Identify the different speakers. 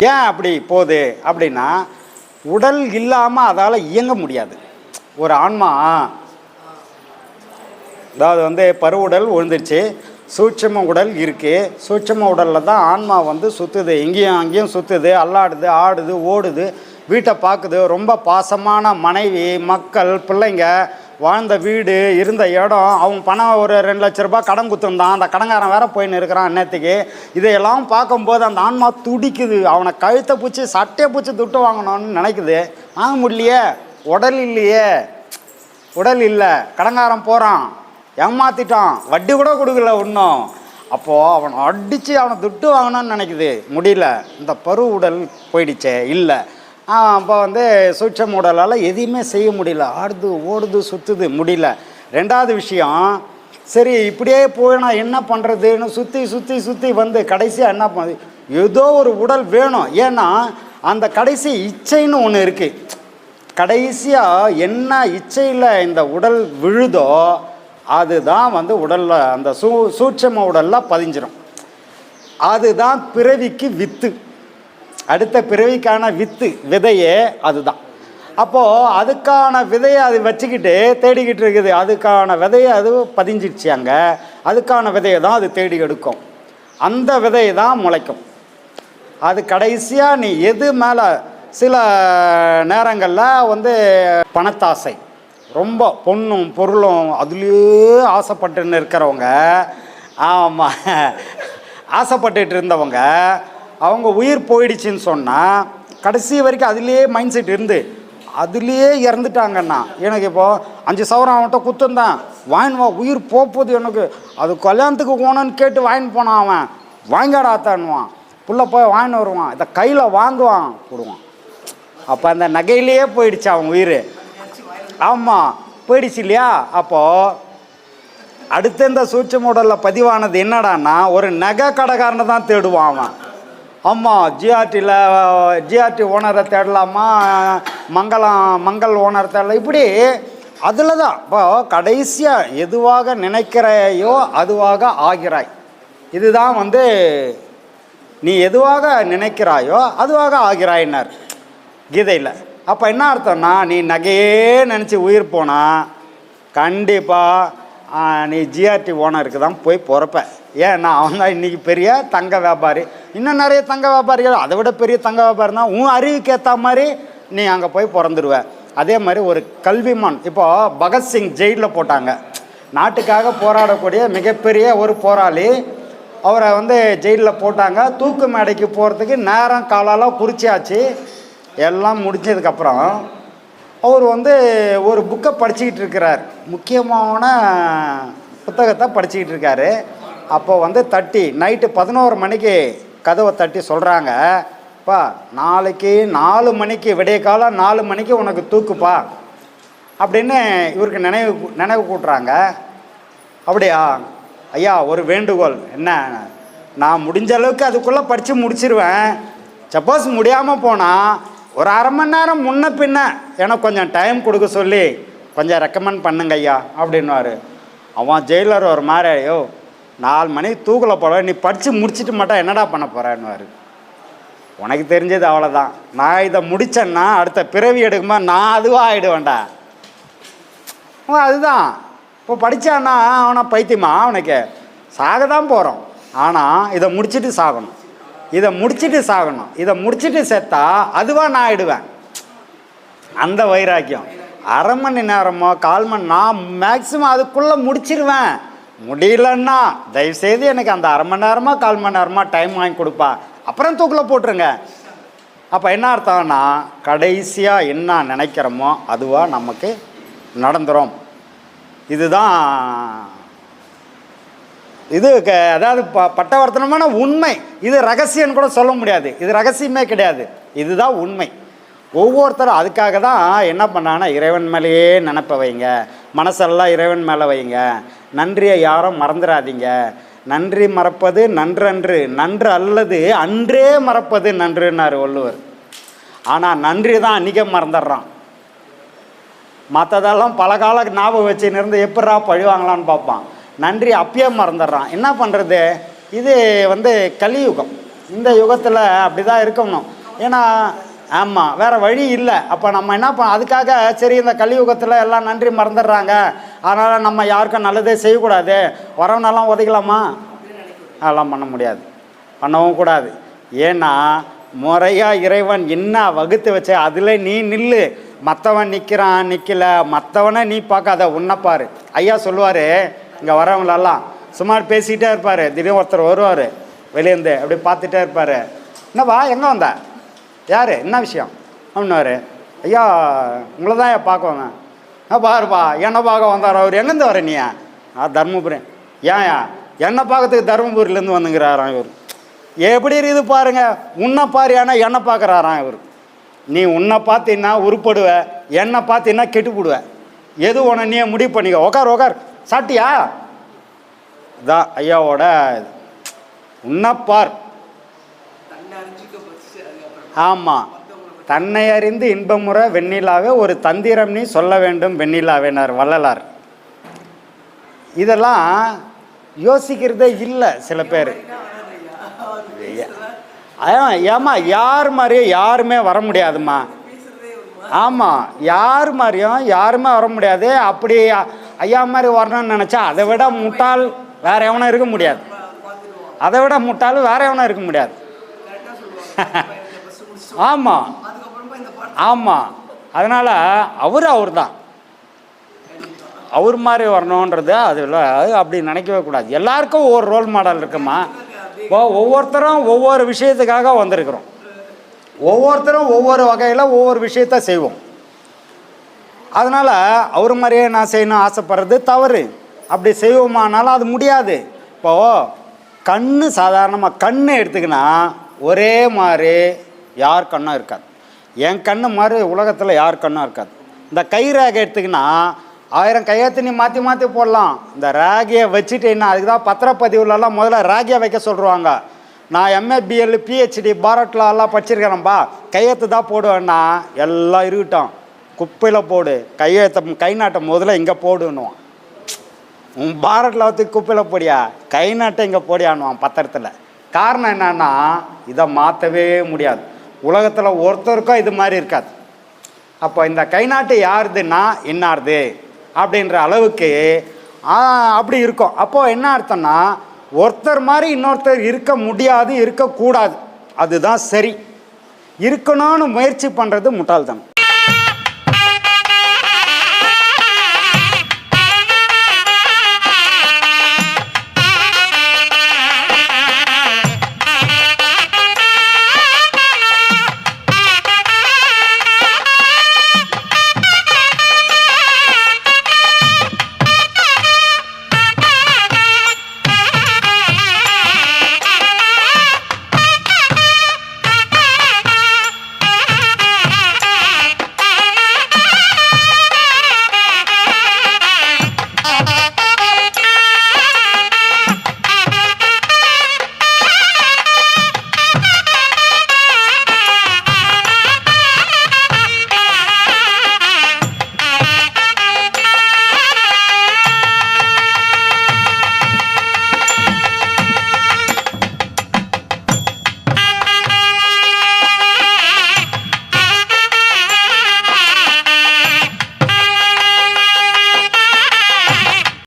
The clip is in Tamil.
Speaker 1: ஏன் அப்படி போகுது அப்படின்னா, உடல் இல்லாமல் அதால் இயங்க முடியாது. ஒரு ஆன்மா, அதாவது வந்து பருவுடல் விழுந்துருச்சு, சூட்சம உடல் இருக்குது. சூட்சம உடலில் தான் ஆன்மா வந்து சுற்றுது, இங்கேயும் அங்கேயும் சுற்றுது, அல்லாடுது, ஆடுது, ஓடுது, வீட்டை பார்க்குது. ரொம்ப பாசமான மனைவி, மக்கள், பிள்ளைங்க, வாழ்ந்த வீடு, இருந்த இடம். அவன் பணம் ஒரு 2 லட்ச ரூபாய் கடன் குத்துருந்தான், அந்த கடன்காரன் வேற போயின்னு இருக்கிறான் அந்நேரத்துக்கு. இதையெல்லாம் பார்க்கும்போது அந்த ஆன்மா துடிக்குது. அவனை கழுத்தை பூச்சி சட்டையை பூச்சி துட்டு வாங்கணும்னு நினைக்குது. வாங்க முடியலையே, உடல் இல்லையே, உடல் இல்லை, கடன்காரன் போகிறான், ஏமாற்றிட்டான், வட்டி கூட கொடுக்கல இன்னும். அப்போது அவனை அடித்து அவனை துட்டு வாங்கணும்னு நினைக்குது, முடியல. இந்த பரு உடல் போயிடுச்சே, இல்லை. அப்போ வந்து சூட்சம உடலால் எதையுமே செய்ய முடியல, ஆடுது, ஓடுது, சுற்றுது, முடியல. 2வது விஷயம், சரி இப்படியே போயினா என்ன பண்ணுறதுன்னு சுற்றி சுற்றி சுற்றி வந்து கடைசியாக என்ன பண்ண, ஏதோ ஒரு உடல் வேணும். ஏன்னா அந்த கடைசி இச்சைன்னு ஒன்று இருக்குது. கடைசியாக என்ன இச்சையில் இந்த உடல் விழுதோ அதுதான் வந்து உடலில், அந்த சூட்சம உடலில் பதிஞ்சிடும். அதுதான் பிறவிக்கு வித்து, அடுத்த பிறவிக்கான வித்து, விதையே அதுதான். அப்போது அதுக்கான விதையை அது வச்சுக்கிட்டு தேடிக்கிட்டு இருக்குது. அதுக்கான விதையை அது பதிஞ்சிடுச்சு அங்கே. அதுக்கான விதையை தான் அது தேடி எடுக்கும். அந்த விதையை தான் முளைக்கும். அது கடைசியாக நீ எது மேலே, சில நேரங்களில் வந்து பணத்தாசை, ரொம்ப பொண்ணும் பொருளும் அதுலேயே ஆசைப்பட்டுன்னு இருக்கிறவங்க, ஆமாம், ஆசைப்பட்டுட்டு இருந்தவங்க, அவங்க உயிர் போயிடுச்சின்னு சொன்னால் கடைசி வரைக்கும் அதுலேயே மைண்ட் செட் இருந்து அதுலேயே இறந்துட்டாங்கன்னா, எனக்கு இப்போது 5 சவரம் அவன்கிட்ட குத்துந்தான், வாங்கினுவா, உயிர் போகுது எனக்கு, அது கல்யாணத்துக்கு போகணுன்னு கேட்டு வாங்கின்னு போனான், அவன் வாங்காடாத்தான்னுவான், புள்ள போய் வாங்கின்னு வருவான், இதை கையில் வாங்குவான், கொடுவான். அப்போ அந்த நகையிலேயே போயிடுச்சு அவன் உயிர். ஆமாம், போயிடுச்சு இல்லையா? அப்போது அடுத்த இந்த சூட்சம உடலில் பதிவானது என்னடான்னா, ஒரு நகை கடைக்காரனை தான் தேடுவான் அவன். ஆமாம், ஜிஆர்டி ஓனரை தேடலாமா, மங்கள் ஓனரை தேடலாம், இப்படி அதில் தான். இப்போ கடைசியாக எதுவாக நினைக்கிறையோ அதுவாக ஆகிறாய். இதுதான் வந்து நீ எதுவாக நினைக்கிறாயோ அதுவாக ஆகிறாயினார் கீதையில். அப்போ என்ன அர்த்தம்னா, நீ நகையே நினச்சி உயிர் போனால் கண்டிப்பாக நீ ஜிஆர்டி ஓனருக்கு தான் போய் பிறப்ப. ஏன்னா அவங்க இன்றைக்கி பெரிய தங்க வியாபாரி, இன்னும் நிறைய தங்க வியாபாரிகள் அதை விட பெரிய தங்க வியாபாரி தான். உன் அறிவுக்கு ஏற்ற மாதிரி நீ அங்கே போய் பிறந்துடுவ. அதே மாதிரி ஒரு கல்விமான், இப்போது பகத்சிங் ஜெயிலில் போட்டாங்க, நாட்டுக்காக போராடக்கூடிய மிகப்பெரிய ஒரு போராளி. அவரை வந்து ஜெயிலில் போட்டாங்க. தூக்கு மேடைக்கு போகிறதுக்கு நேரம் காலால் குறிச்சியாச்சு. எல்லாம் முடிஞ்சதுக்கப்புறம் அவர் வந்து ஒரு புக்கை படிச்சுக்கிட்டு இருக்கிறார், முக்கியமான புத்தகத்தை படிச்சுக்கிட்டு இருக்காரு. அப்போ வந்து தட்டி நைட்டு 11 மணிக்கு கதவை தட்டி சொல்கிறாங்க, பா நாளைக்கு 4 மணிக்கு, விடிய காலம் 4 மணிக்கு உனக்கு தூக்குப்பா அப்படின்னு இவருக்கு நினைவு கூட்டுறாங்க. அப்படியா ஐயா, ஒரு வேண்டுகோள் என்ன, நான் முடிஞ்ச அளவுக்கு அதுக்குள்ளே படித்து முடிச்சிருவேன், சப்போஸ் முடியாமல் போனால் ஒரு அரை மணி நேரம் முன்ன பின்ன எனக்கு கொஞ்சம் டைம் கொடுக்க சொல்லி கொஞ்சம் ரெக்கமெண்ட் பண்ணுங்க ஐயா அப்படின்வார். அவன் ஜெயிலர் ஒரு மாதிரி, ஐயோ 4 மணிக்கு தூக்கில் போட, நீ படித்து முடிச்சுட்டு மட்டும் என்னடா பண்ண போகிறேன்னுவார். உனக்கு தெரிஞ்சது அவ்வளோதான், நான் இதை முடித்தேன்னா அடுத்த பிறவி எடுக்குமா நான் அதுவாக ஆகிடுவேன்டா. அதுதான் இப்போ படித்தான்னா அவனை பைத்தியமா, அவனுக்கு சாக தான் போகிறோம், ஆனால் இதை முடிச்சுட்டு சாகணும், இதை முடிச்சுட்டு சாகணும், இதை முடிச்சுட்டு செத்தா அதுவாக நான் ஆகிடுவேன். அந்த வைராக்கியம் அரை மணி நேரமோ 1/4 மணி, நான் மேக்ஸிமம் அதுக்குள்ளே முடிச்சிருவேன். முடியலன்னா தயவுசெய்து எனக்கு அந்த அரை மணி நேரமோ 1/4 மணி நேரமோ டைம் வாங்கி கொடுப்பா, அப்புறம் தூக்கில் போட்டுருங்க. அப்போ என்ன அர்த்தம்னா, கடைசியாக என்ன நினைக்கிறோமோ அதுவாக நமக்கு நடந்துடும். இதுதான் இது அதாவது பட்டவர்த்தனமான உண்மை. இது ரகசியம்னு கூட சொல்ல முடியாது, இது ரகசியமே கிடையாது, இதுதான் உண்மை. ஒவ்வொருத்தரும் அதுக்காக தான் என்ன பண்ணாங்கன்னா, இறைவன் மேலேயே நினைப்ப வைங்க, மனசெல்லாம் இறைவன் மேலே வைங்க, நன்றியை யாரும் மறந்துடாதீங்க. நன்றி மறப்பது நன்றன்று, நன்று அல்லது அன்றே மறப்பது நன்றுன்னார் வள்ளுவர். ஆனால் நன்றி தான் அன்றைக்கே மறந்துடுறான், மற்றதெல்லாம் பல கால ஞாபகம் வச்சுன்னு இருந்து எப்படா பழிவாங்களான்னு பார்ப்பான். நன்றி அப்பயே மறந்துடுறான். என்ன பண்ணுறது, இது வந்து கலியுகம். இந்த யுகத்தில் அப்படி தான் இருக்கணும். ஏன்னா ஆமாம், வேறு வழி இல்லை. அப்போ நம்ம என்ன அதுக்காக சரி இந்த கலியுகத்தில் எல்லாம் நன்றி மறந்துடுறாங்க, அதனால் நம்ம யாருக்கும் நல்லதே செய்யக்கூடாது, வரவனெல்லாம் உதைக்கலாமா? அதெல்லாம் பண்ண முடியாது, பண்ணவும் கூடாது. ஏன்னா முறையாக இறைவன் என்ன வகுத்து வச்ச அதில் நீ நில்லு. மற்றவன் நிற்கிறான் நிற்கல, மற்றவனை நீ பார்க்காத, உன்னை பாரு. ஐயா சொல்லுவார், இங்கே வரவங்களெல்லாம் சும்மா பேசிக்கிட்டே இருப்பார். திடீர்னு ஒருத்தர் வருவார் வெளியேருந்து, அப்படி பார்த்துட்டே இருப்பார். என்னப்பா எங்கே வந்த, யார், என்ன விஷயம் அப்படின்னாரு. ஐயா உங்களை தான் ஏன் பார்க்குவாங்க. பாருப்பா என்னை பார்க்க வந்தார். அவர் எங்கேருந்து வர நீ? தர்மபுரி. ஏன் என்னை பார்க்கறதுக்கு தர்மபுரியிலேருந்து வந்துங்கிறாராம் இவர். எப்படி இருக்குது பாருங்க, உன்னை பாரு, ஏன்னா என்னை பார்க்குறாராம் இவர். நீ உன்னை பார்த்தீங்கன்னா உருப்படுவ, என்னை பார்த்தீங்கன்னா கெட்டு போடுவ. எது உன நீ முடிவு பண்ணிக்க. உக்கார் சாட்டியா? இதான் ஐயாவோட உன்னப்பார். ஆமாம், தன்னை அறிந்து இன்பமுறை வெண்ணிலாவே ஒரு தந்திரம் நீ சொல்ல வேண்டும் வெண்ணிலாவேனார் வள்ளலார். இதெல்லாம் யோசிக்கிறதே இல்லை சில பேர். ஏமா யார் மாதிரியும் யாருமே வர முடியாதுமா. ஆமாம், யார் மாதிரியும் யாருமே வர முடியாது. அப்படி ஐயா மாதிரி வரணும்னு நினச்சா அதை விட முட்டாள் வேற எவனும் இருக்க முடியாது. அதை விட முட்டாள் வேற எவனும் இருக்க முடியாது. ஆமாம் ஆமாம், அதனால் அவர் தான் அவர் மாதிரி வரணுன்றது அதில் அப்படி நினைக்கவே கூடாது. எல்லாருக்கும் ஒவ்வொரு ரோல் மாடல் இருக்குமா. இப்போ ஒவ்வொருத்தரும் ஒவ்வொரு விஷயத்துக்காக வந்திருக்கிறோம். ஒவ்வொருத்தரும் ஒவ்வொரு வகையில் ஒவ்வொரு விஷயத்த செய்வோம். அதனால் அவர் மாதிரியே நான் செய்யணும் ஆசைப்படுறது தவறு. அப்படி செய்வோமானாலும் அது முடியாது. இப்போது கண்ணு சாதாரணமாக கண்ணு எடுத்துக்கினா ஒரே மாதிரி யார் கண்ணும் இருக்காது. என் கண்ணு மாதிரி உலகத்தில் யார் கண்ணும் இருக்காது. இந்த கை ரேகை எடுத்துக்கினா 1000 கையெழுத்து நீ மாற்றி மாற்றி போடலாம். இந்த ரேகையை வச்சுட்டேன்னா அதுக்கு தான் பத்திரப்பதிவுலலாம் முதல்ல ரேகையை வைக்க சொல்லுவாங்க. நான் எம்ஏ பிஎல் பிஹெச்டி பாரட்டில் எல்லாம் படிச்சிருக்கிறேன்ப்பா, கையெழுத்து தான் போடுவேன்னா எல்லாம் இருக்கட்டும், குப்பையில் போடு, கையெழுத்த கை நாட்டம் முதல்ல இங்கே போடுன்னுவான். உன் பாரட்டில் வந்து குப்பையில் போடியா, கை நாட்டை இங்கே போடியான்னுவான் பத்திரத்தில். காரணம் என்னன்னா இதை மாற்றவே முடியாது. உலகத்தில் ஒருத்தருக்கும் இது மாதிரி இருக்காது. அப்போ இந்த கை நாட்டு யாருதுன்னா இன்னாருது அப்படின்ற அளவுக்கு அப்படி இருக்கும். அப்போது என்ன அர்த்தம்னா ஒருத்தர் மாதிரி இன்னொருத்தர் இருக்க முடியாது, இருக்கக்கூடாது. அதுதான் சரி. இருக்கணும்னு முயற்சி பண்ணுறது முட்டாள்தனம்.